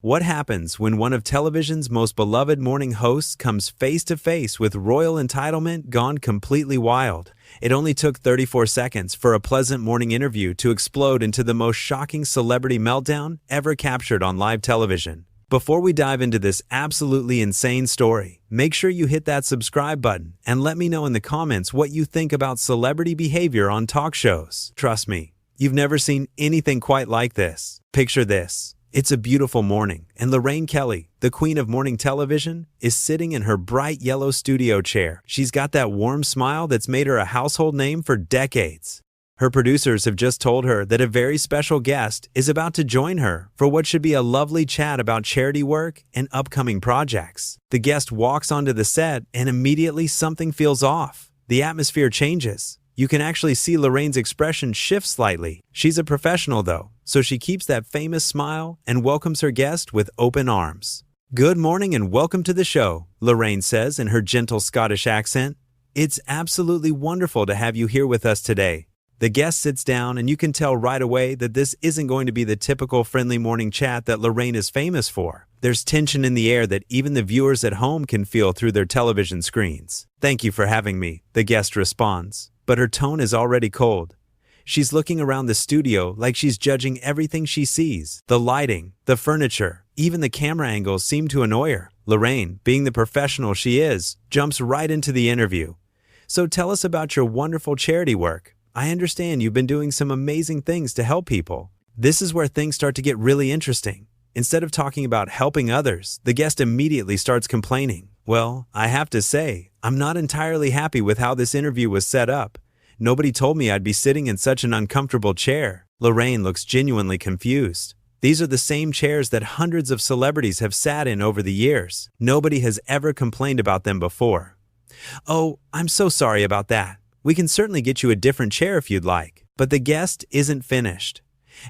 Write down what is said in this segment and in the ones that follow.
What happens when one of television's most beloved morning hosts comes face to face with royal entitlement gone completely wild? It only took 34 seconds for a pleasant morning interview to explode into the most shocking celebrity meltdown ever captured on live television. Before we dive into this absolutely insane story, make sure you hit that subscribe button and let me know in the comments what you think about celebrity behavior on talk shows. Trust me, you've never seen anything quite like this. Picture this. It's a beautiful morning, and Lorraine Kelly, the queen of morning television, is sitting in her bright yellow studio chair. She's got that warm smile that's made her a household name for decades. Her producers have just told her that a very special guest is about to join her for what should be a lovely chat about charity work and upcoming projects. The guest walks onto the set, and immediately something feels off. The atmosphere changes. You can actually see Lorraine's expression shift slightly. She's a professional though, so she keeps that famous smile and welcomes her guest with open arms. "Good morning and welcome to the show," Lorraine says in her gentle Scottish accent. "It's absolutely wonderful to have you here with us today." The guest sits down, and you can tell right away that this isn't going to be the typical friendly morning chat that Lorraine is famous for. There's tension in the air that even the viewers at home can feel through their television screens. "Thank you for having me," the guest responds, but her tone is already cold. She's looking around the studio like she's judging everything she sees. The lighting, the furniture, even the camera angles seem to annoy her. Lorraine, being the professional she is, jumps right into the interview. "So tell us about your wonderful charity work. I understand you've been doing some amazing things to help people." This is where things start to get really interesting. Instead of talking about helping others, the guest immediately starts complaining. "Well, I have to say, I'm not entirely happy with how this interview was set up. Nobody told me I'd be sitting in such an uncomfortable chair." Lorraine looks genuinely confused. These are the same chairs that hundreds of celebrities have sat in over the years. Nobody has ever complained about them before. "Oh, I'm so sorry about that. We can certainly get you a different chair if you'd like." But the guest isn't finished.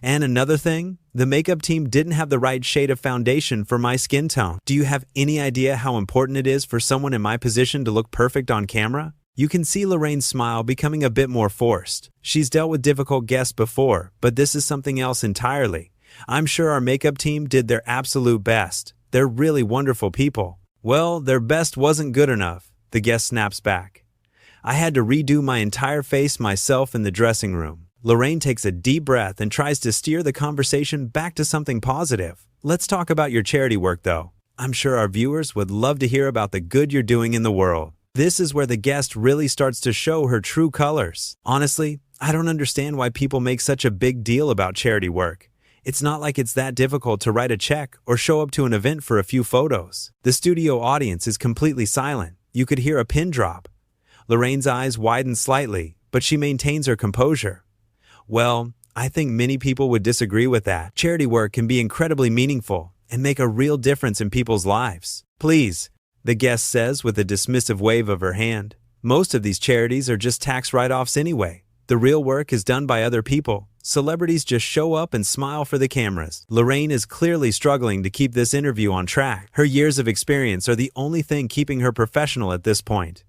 "And another thing, the makeup team didn't have the right shade of foundation for my skin tone. Do you have any idea how important it is for someone in my position to look perfect on camera?" You can see Lorraine's smile becoming a bit more forced. She's dealt with difficult guests before, but this is something else entirely. "I'm sure our makeup team did their absolute best. They're really wonderful people." "Well, their best wasn't good enough," the guest snaps back. "I had to redo my entire face myself in the dressing room." Lorraine takes a deep breath and tries to steer the conversation back to something positive. "Let's talk about your charity work though. I'm sure our viewers would love to hear about the good you're doing in the world." This is where the guest really starts to show her true colors. "Honestly, I don't understand why people make such a big deal about charity work. It's not like it's that difficult to write a check or show up to an event for a few photos." The studio audience is completely silent. You could hear a pin drop. Lorraine's eyes widen slightly, but she maintains her composure. "Well, I think many people would disagree with that. Charity work can be incredibly meaningful and make a real difference in people's lives." "Please," the guest says with a dismissive wave of her hand. "Most of these charities are just tax write-offs anyway. The real work is done by other people. Celebrities just show up and smile for the cameras." Lorraine is clearly struggling to keep this interview on track. Her years of experience are the only thing keeping her professional at this point.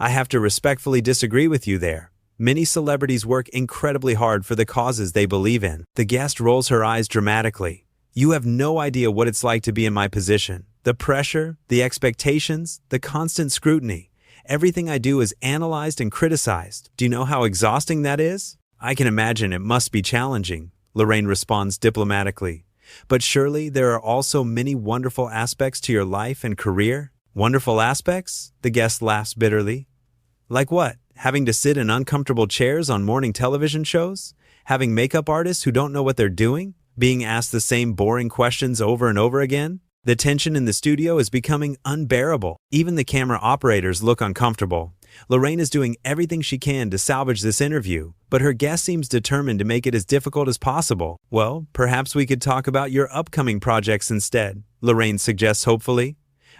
"I have to respectfully disagree with you there. Many celebrities work incredibly hard for the causes they believe in." The guest rolls her eyes dramatically. "You have no idea what it's like to be in my position. The pressure, the expectations, the constant scrutiny. Everything I do is analyzed and criticized. Do you know how exhausting that is?" "I can imagine it must be challenging," Lorraine responds diplomatically. "But surely there are also many wonderful aspects to your life and career." "Wonderful aspects?" the guest laughs bitterly. "Like what? Having to sit in uncomfortable chairs on morning television shows? Having makeup artists who don't know what they're doing? Being asked the same boring questions over and over again?" The tension in the studio is becoming unbearable. Even the camera operators look uncomfortable. Lorraine is doing everything she can to salvage this interview, but her guest seems determined to make it as difficult as possible. "Well, perhaps we could talk about your upcoming projects instead," Lorraine suggests hopefully.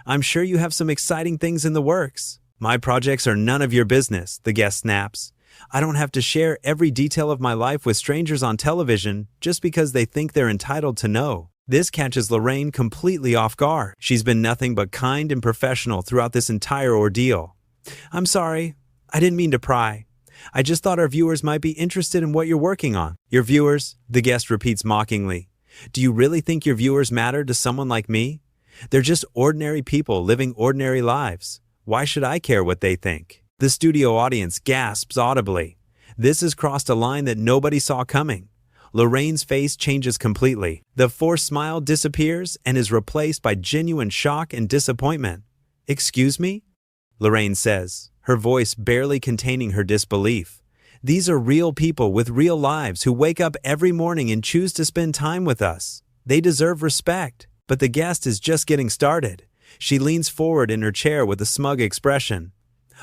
"I'm sure you have some exciting things in the works." "My projects are none of your business," the guest snaps. "I don't have to share every detail of my life with strangers on television just because they think they're entitled to know." This catches Lorraine completely off guard. She's been nothing but kind and professional throughout this entire ordeal. "I'm sorry. I didn't mean to pry. I just thought our viewers might be interested in what you're working on." "Your viewers?" the guest repeats mockingly. Do you really think your viewers matter to someone like me? They're just ordinary people living ordinary lives. Why should I care what they think? The studio audience gasps audibly. This has crossed a line that nobody saw coming. Lorraine's face changes completely. The forced smile disappears and is replaced by genuine shock and disappointment. "Excuse me?" Lorraine says, her voice barely containing her disbelief. "These are real people with real lives who wake up every morning and choose to spend time with us. They deserve respect." But the guest is just getting started. She leans forward in her chair with a smug expression.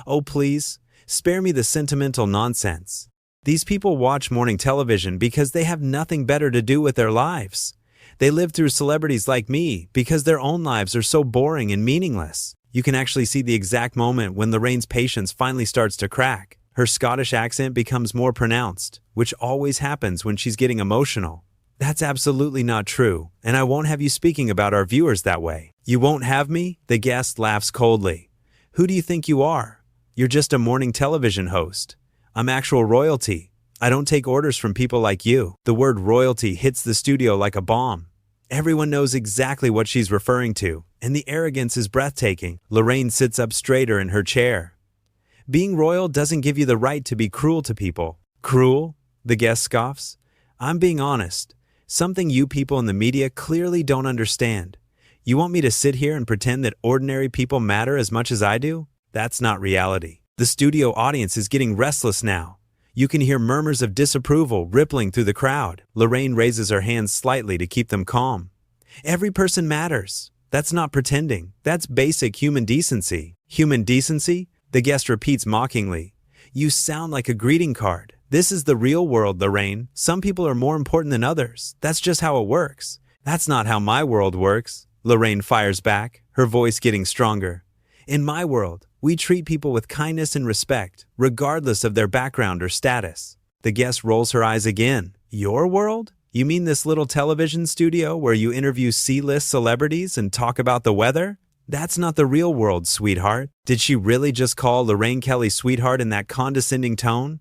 "Oh, please, spare me the sentimental nonsense. These people watch morning television because they have nothing better to do with their lives. They live through celebrities like me because their own lives are so boring and meaningless." You can actually see the exact moment when Lorraine's patience finally starts to crack. Her Scottish accent becomes more pronounced, which always happens when she's getting emotional. "That's absolutely not true, and I won't have you speaking about our viewers that way." "You won't have me?" The guest laughs coldly. "Who do you think you are? You're just a morning television host. I'm actual royalty. I don't take orders from people like you." The word royalty hits the studio like a bomb. Everyone knows exactly what she's referring to, and the arrogance is breathtaking. Lorraine sits up straighter in her chair. "Being royal doesn't give you the right to be cruel to people." "Cruel?" The guest scoffs. "I'm being honest. Something you people in the media clearly don't understand. You want me to sit here and pretend that ordinary people matter as much as I do? That's not reality." The studio audience is getting restless now. You can hear murmurs of disapproval rippling through the crowd. Lorraine raises her hands slightly to keep them calm. "Every person matters. That's not pretending. That's basic human decency." "Human decency?" The guest repeats mockingly. "You sound like a greeting card. This is the real world, Lorraine. Some people are more important than others. That's just how it works." "That's not how my world works," Lorraine fires back, her voice getting stronger. "In my world, we treat people with kindness and respect, regardless of their background or status." The guest rolls her eyes again. "Your world? You mean this little television studio where you interview C-list celebrities and talk about the weather? That's not the real world, sweetheart." Did she really just call Lorraine Kelly sweetheart in that condescending tone?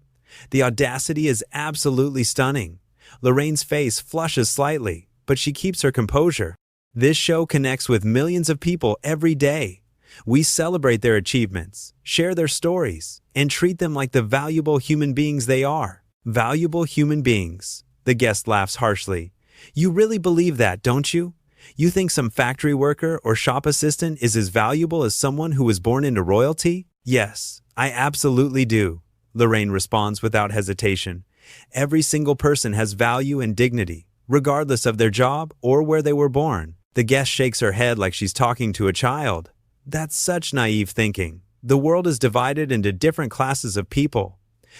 The audacity is absolutely stunning. Lorraine's face flushes slightly, but she keeps her composure. This show connects with millions of people every day. We celebrate their achievements, share their stories, and treat them like the valuable human beings they are. Valuable human beings. The guest laughs harshly. "You really believe that, don't you? You think some factory worker or shop assistant is as valuable as someone who was born into royalty?" "Yes, I absolutely do," Lorraine responds without hesitation. "Every single person has value and dignity, regardless of their job or where they were born." The guest shakes her head like she's talking to a child. "That's such naive thinking. The world is divided into different classes of people.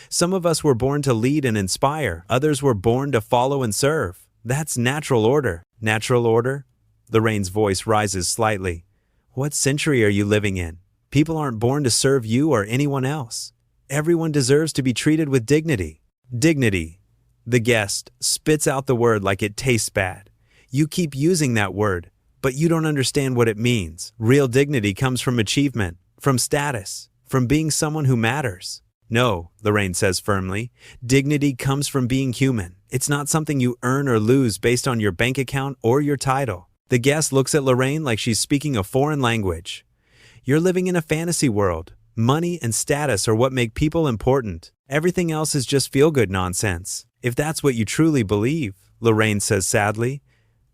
Some of us were born to lead and inspire. Others were born to follow and serve. That's natural order." "Natural order?" Lorraine's voice rises slightly. "What century are you living in? People aren't born to serve you or anyone else. Everyone deserves to be treated with dignity." "Dignity." The guest spits out the word like it tastes bad. "You keep using that word, but you don't understand what it means. Real dignity comes from achievement, from status, from being someone who matters." "No," Lorraine says firmly. "Dignity comes from being human. It's not something you earn or lose based on your bank account or your title." The guest looks at Lorraine like she's speaking a foreign language. "You're living in a fantasy world. Money and status are what make people important. Everything else is just feel-good nonsense. If that's what you truly believe," Lorraine says sadly,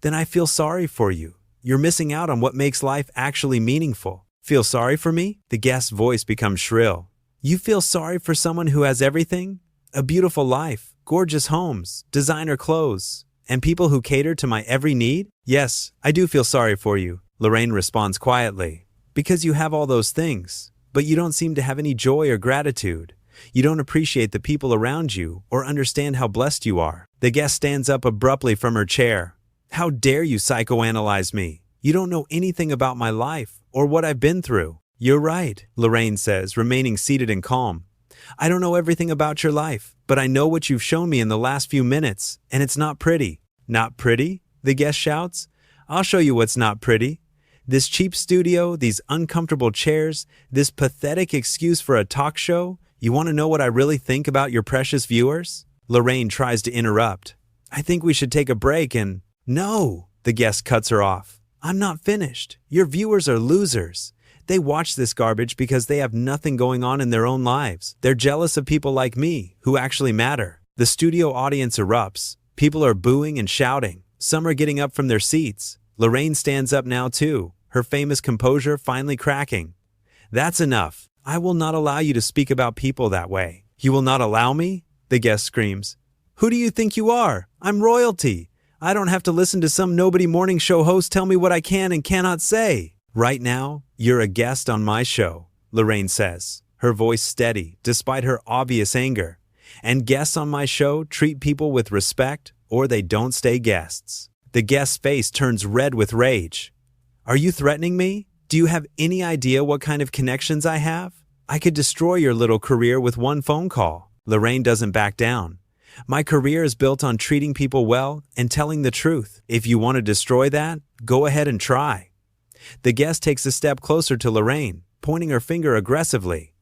"then I feel sorry for you. You're missing out on what makes life actually meaningful." "Feel sorry for me?" The guest's voice becomes shrill. "You feel sorry for someone who has everything? A beautiful life, gorgeous homes, designer clothes, and people who cater to my every need?" "Yes, I do feel sorry for you," Lorraine responds quietly. "Because you have all those things, but you don't seem to have any joy or gratitude. You don't appreciate the people around you or understand how blessed you are." The guest stands up abruptly from her chair. "How dare you psychoanalyze me? You don't know anything about my life or what I've been through." "You're right," Lorraine says, remaining seated and calm. "I don't know everything about your life, but I know what you've shown me in the last few minutes, and it's not pretty." "Not pretty?" the guest shouts. "I'll show you what's not pretty. This cheap studio, these uncomfortable chairs, this pathetic excuse for a talk show. You want to know what I really think about your precious viewers?" Lorraine tries to interrupt. "I think we should take a break and..." No, the guest cuts her off. I'm not finished. Your viewers are losers. They watch this garbage because they have nothing going on in their own lives. They're jealous of people like me, who actually matter. The studio audience erupts. People are booing and shouting. Some are getting up from their seats. Lorraine stands up now too, her famous composure finally cracking. That's enough. I will not allow you to speak about people that way. You will not allow me? The guest screams. Who do you think you are? I'm royalty. I don't have to listen to some nobody morning show host tell me what I can and cannot say. Right now, you're a guest on my show, Lorraine says, her voice steady despite her obvious anger. And guests on my show treat people with respect or they don't stay guests. The guest's face turns red with rage. Are you threatening me? Do you have any idea what kind of connections I have? I could destroy your little career with one phone call. Lorraine doesn't back down. My career is built on treating people well and telling the truth. If you want to destroy that, go ahead and try. The guest takes a step closer to Lorraine, pointing her finger aggressively.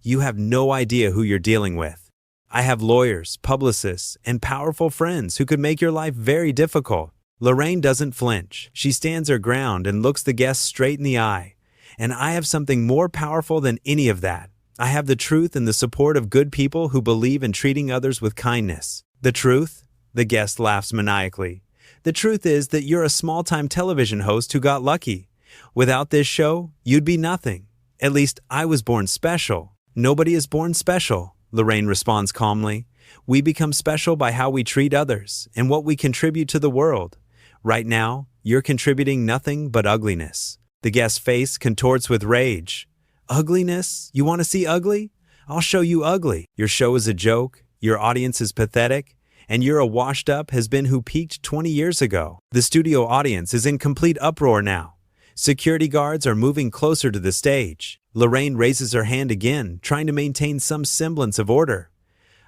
You have no idea who you're dealing with. I have lawyers, publicists, and powerful friends who could make your life very difficult. Lorraine doesn't flinch. She stands her ground and looks the guest straight in the eye. And I have something more powerful than any of that. I have the truth and the support of good people who believe in treating others with kindness. The truth? The guest laughs maniacally. The truth is that you're a small-time television host who got lucky. Without this show, you'd be nothing. At least I was born special. Nobody is born special, Lorraine responds calmly. We become special by how we treat others and what we contribute to the world. Right now, you're contributing nothing but ugliness. The guest's face contorts with rage. Ugliness? You want to see ugly? I'll show you ugly. Your show is a joke, your audience is pathetic, and you're a washed-up has-been who peaked 20 years ago. The studio audience is in complete uproar now. Security guards are moving closer to the stage. Lorraine raises her hand again, trying to maintain some semblance of order.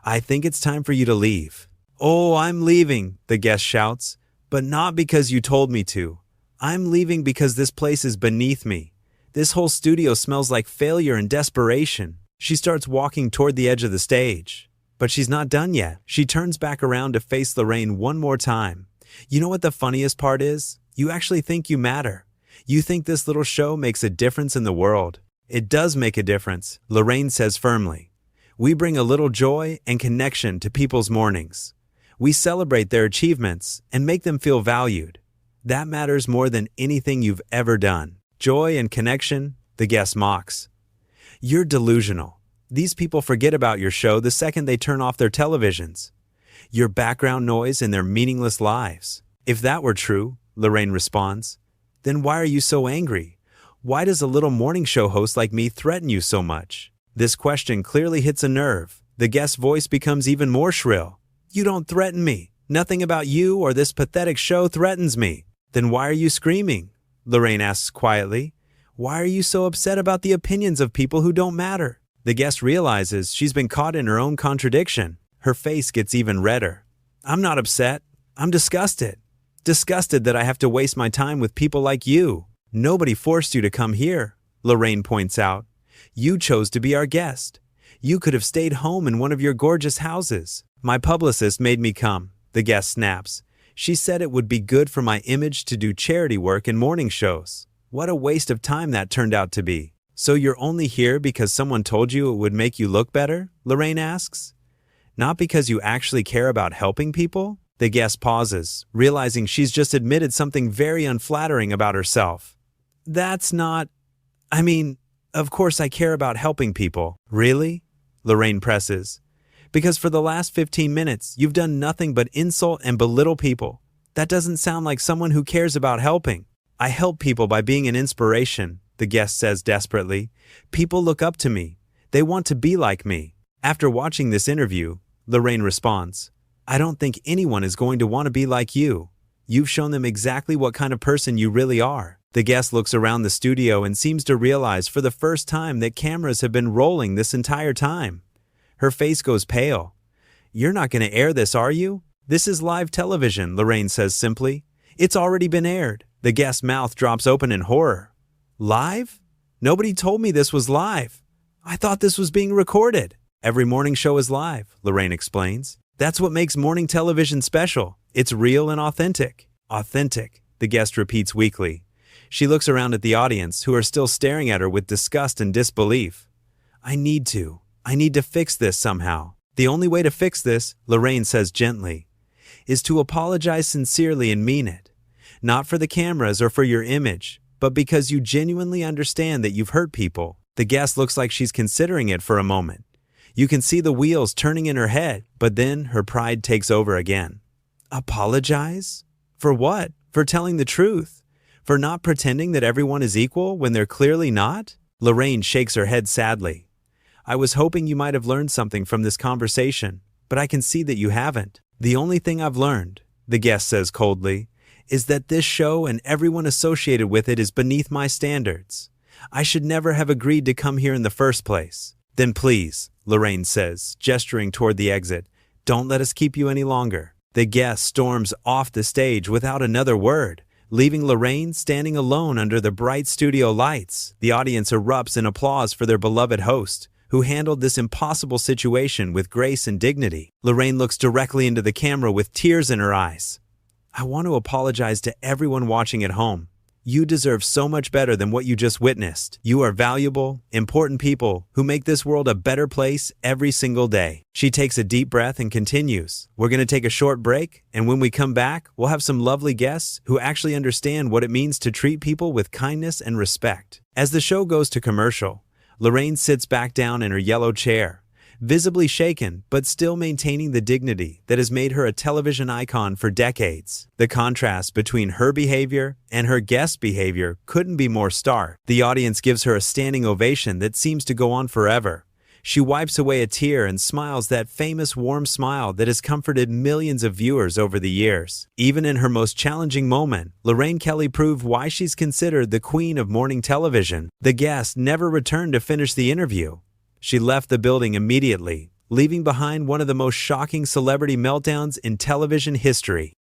I think it's time for you to leave. Oh, I'm leaving, the guest shouts, but not because you told me to. I'm leaving because this place is beneath me. This whole studio smells like failure and desperation. She starts walking toward the edge of the stage. But she's not done yet. She turns back around to face Lorraine one more time. You know what the funniest part is? You actually think you matter. You think this little show makes a difference in the world. It does make a difference, Lorraine says firmly. We bring a little joy and connection to people's mornings. We celebrate their achievements and make them feel valued. That matters more than anything you've ever done. Joy and connection, the guest mocks. You're delusional. These people forget about your show the second they turn off their televisions. Your background noise in their meaningless lives. If that were true, Lorraine responds, then why are you so angry? Why does a little morning show host like me threaten you so much? This question clearly hits a nerve. The guest's voice becomes even more shrill. You don't threaten me. Nothing about you or this pathetic show threatens me. Then why are you screaming? Lorraine asks quietly. Why are you so upset about the opinions of people who don't matter? The guest realizes she's been caught in her own contradiction. Her face gets even redder. I'm not upset. I'm disgusted. Disgusted that I have to waste my time with people like you. Nobody forced you to come here, Lorraine points out. You chose to be our guest. You could have stayed home in one of your gorgeous houses. My publicist made me come, the guest snaps. She said it would be good for my image to do charity work in morning shows. What a waste of time that turned out to be. So you're only here because someone told you it would make you look better? Lorraine asks. Not because you actually care about helping people? The guest pauses, realizing she's just admitted something very unflattering about herself. That's not... of course I care about helping people. Really? Lorraine presses. Because for the last 15 minutes, you've done nothing but insult and belittle people. That doesn't sound like someone who cares about helping. I help people by being an inspiration, the guest says desperately. People look up to me. They want to be like me. After watching this interview, Lorraine responds, I don't think anyone is going to want to be like you. You've shown them exactly what kind of person you really are. The guest looks around the studio and seems to realize for the first time that cameras have been rolling this entire time. Her face goes pale. You're not going to air this, are you? This is live television, Lorraine says simply. It's already been aired. The guest's mouth drops open in horror. Live? Nobody told me this was live. I thought this was being recorded. Every morning show is live, Lorraine explains. That's what makes morning television special. It's real and authentic. Authentic, the guest repeats weakly. She looks around at the audience, who are still staring at her with disgust and disbelief. I need to fix this somehow. The only way to fix this, Lorraine says gently, is to apologize sincerely and mean it. Not for the cameras or for your image, but because you genuinely understand that you've hurt people. The guest looks like she's considering it for a moment. You can see the wheels turning in her head, but then her pride takes over again. Apologize? For what? For telling the truth? For not pretending that everyone is equal when they're clearly not? Lorraine shakes her head sadly. I was hoping you might have learned something from this conversation, but I can see that you haven't. The only thing I've learned, the guest says coldly, is that this show and everyone associated with it is beneath my standards. I should never have agreed to come here in the first place. Then please, Lorraine says, gesturing toward the exit, don't let us keep you any longer. The guest storms off the stage without another word, leaving Lorraine standing alone under the bright studio lights. The audience erupts in applause for their beloved host, who handled this impossible situation with grace and dignity. Lorraine looks directly into the camera with tears in her eyes. I want to apologize to everyone watching at home. You deserve so much better than what you just witnessed. You are valuable, important people who make this world a better place every single day. She takes a deep breath and continues. We're going to take a short break, and when we come back, we'll have some lovely guests who actually understand what it means to treat people with kindness and respect. As the show goes to commercial, Lorraine sits back down in her yellow chair, visibly shaken but still maintaining the dignity that has made her a television icon for decades. The contrast between her behavior and her guest behavior couldn't be more stark. The audience gives her a standing ovation that seems to go on forever. She wipes away a tear and smiles that famous warm smile that has comforted millions of viewers over the years. Even in her most challenging moment, Lorraine Kelly proved why she's considered the queen of morning television. The guest never returned to finish the interview. She left the building immediately, leaving behind one of the most shocking celebrity meltdowns in television history.